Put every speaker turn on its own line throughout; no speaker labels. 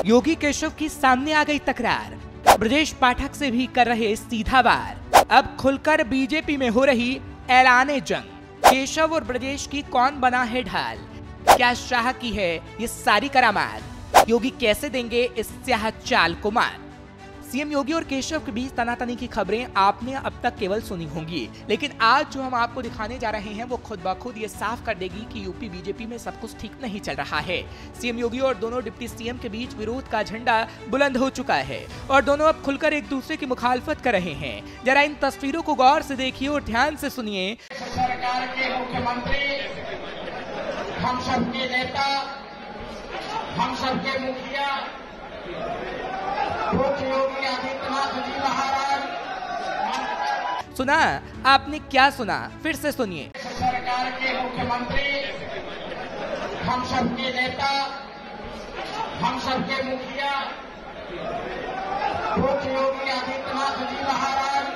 योगी केशव की सामने आ गई तकरार, ब्रजेश पाठक से भी कर रहे सीधा वार। अब खुलकर बीजेपी में हो रही ऐलाने जंग। केशव और ब्रजेश की कौन बना है ढाल? क्या शाह की है ये सारी करामात? योगी कैसे देंगे इस स्याह चाल को मात? सीएम योगी और केशव के बीच तनातनी की खबरें आपने अब तक केवल सुनी होंगी, लेकिन आज जो हम आपको दिखाने जा रहे हैं वो खुद ब खुद ये साफ कर देगी कि यूपी बीजेपी में सब कुछ ठीक नहीं चल रहा है। सीएम योगी और दोनों डिप्टी सीएम के बीच विरोध का झंडा बुलंद हो चुका है और दोनों अब खुलकर एक दूसरे की मुखालफत कर रहे हैं। जरा इन तस्वीरों को गौर से देखिए और ध्यान से सुनिए।
सरकार के मुख्यमंत्री, हम सबके नेता, हम सबके मुखिया योगी आदित्यनाथ जी महाराज।
सुना आपने? क्या सुना? फिर से सुनिए।
सरकार के मुख्यमंत्री, हम सबके नेता, हम सबके मुखिया योगी आदित्यनाथ जी महाराज।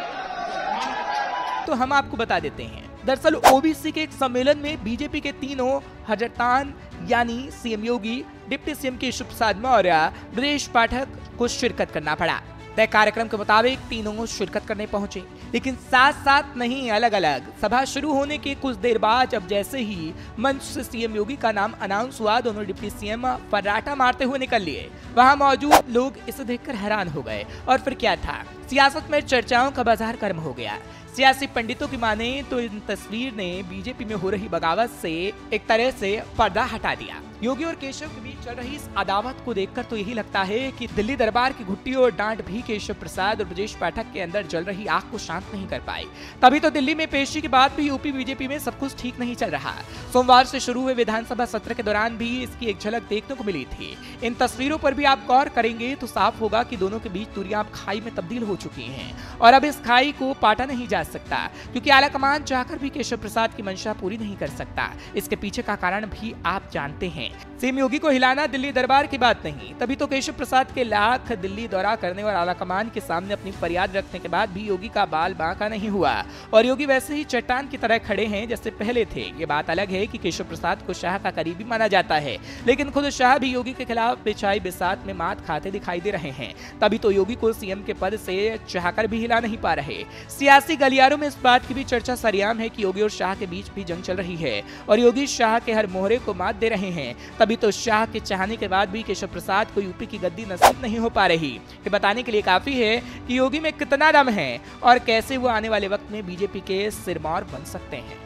तो हम आपको बता देते हैं, दरअसल ओबीसी के एक सम्मेलन में बीजेपी के तीनों हजरतान यानी सीएम योगी, डिप्टी सीएम केशव प्रसाद मौर्य, ब्रजेश पाठक को शिरकत करना पड़ा। तय कार्यक्रम के मुताबिक तीनों शिरकत करने पहुंचे, लेकिन साथ साथ नहीं, अलग अलग। सभा शुरू होने के कुछ देर बाद जब जैसे ही मंच से सीएम योगी का नाम अनाउंस हुआ, दोनों डिप्टी सीएम फर्राटा मारते हुए निकल लिए। वहां मौजूद लोग इसे देखकर हैरान हो गए। और फिर क्या था, सियासत में चर्चाओं का बाजार गर्म हो गया। सियासी पंडितों की माने तो इन तस्वीर ने बीजेपी में हो रही बगावत से एक तरह से पर्दा हटा दिया। योगी और केशव के बीच चल रही इस अदावत को देखकर तो यही लगता है कि दिल्ली दरबार की घुट्टी और डांट भी केशव प्रसाद और ब्रजेश पाठक के अंदर जल रही आग को शांत नहीं कर पाई। तभी तो दिल्ली में पेशी के बाद भी यूपी बीजेपी में सब कुछ ठीक नहीं चल रहा। सोमवार से शुरू हुए विधानसभा सत्र के दौरान भी इसकी एक झलक देखने को मिली थी। इन तस्वीरों पर भी आप गौर करेंगे तो साफ होगा कि दोनों के बीच दूरियां अब खाई में तब्दील हो चुकी हैं और अब इस खाई को पाटा नहीं जा सकता, क्योंकि आलाकमान चाहकर भी केशव प्रसाद की मंशा पूरी नहीं कर सकता। इसके पीछे का कारण भी आप जानते हैं। सीएम योगी को हिलाना दिल्ली दरबार की बात नहीं, तभी तो केशव प्रसाद के लाख दिल्ली दौरा करने और आलाकमान के सामने अपनी फरियाद रखने के बाद भी योगी का बाल बांका नहीं हुआ और योगी वैसे ही चट्टान की तरह खड़े हैं जैसे पहले थे। ये बात अलग है कि केशव प्रसाद को शाह का करीबी माना जाता है, लेकिन खुद शाह भी योगी के खिलाफ बिछाई बिसात में मात खाते दिखाई दे रहे हैं। तभी तो योगी को सीएम के पद से चाहकर भी हिला नहीं पा रहे। सियासी गलियारों में इस बात की भी चर्चा सरेआम है कि योगी और शाह के बीच भी जंग चल रही है और योगी शाह के हर मोहरे को मात दे रहे हैं। तभी तो शाह के चाहने के बाद भी केशव प्रसाद को यूपी की गद्दी नसीब नहीं हो पा रही। ये बताने के लिए काफी है कि योगी में कितना दम है और कैसे वो आने वाले वक्त में बीजेपी के सिरमौर बन सकते हैं।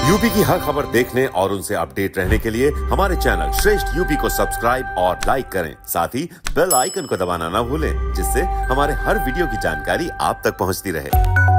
यूपी की हर खबर देखने और उनसे अपडेट रहने के लिए हमारे चैनल श्रेष्ठ यूपी को सब्सक्राइब और लाइक करें। साथ ही बेल आइकन को दबाना ना भूलें, जिससे हमारे हर वीडियो की जानकारी आप तक पहुंचती रहे।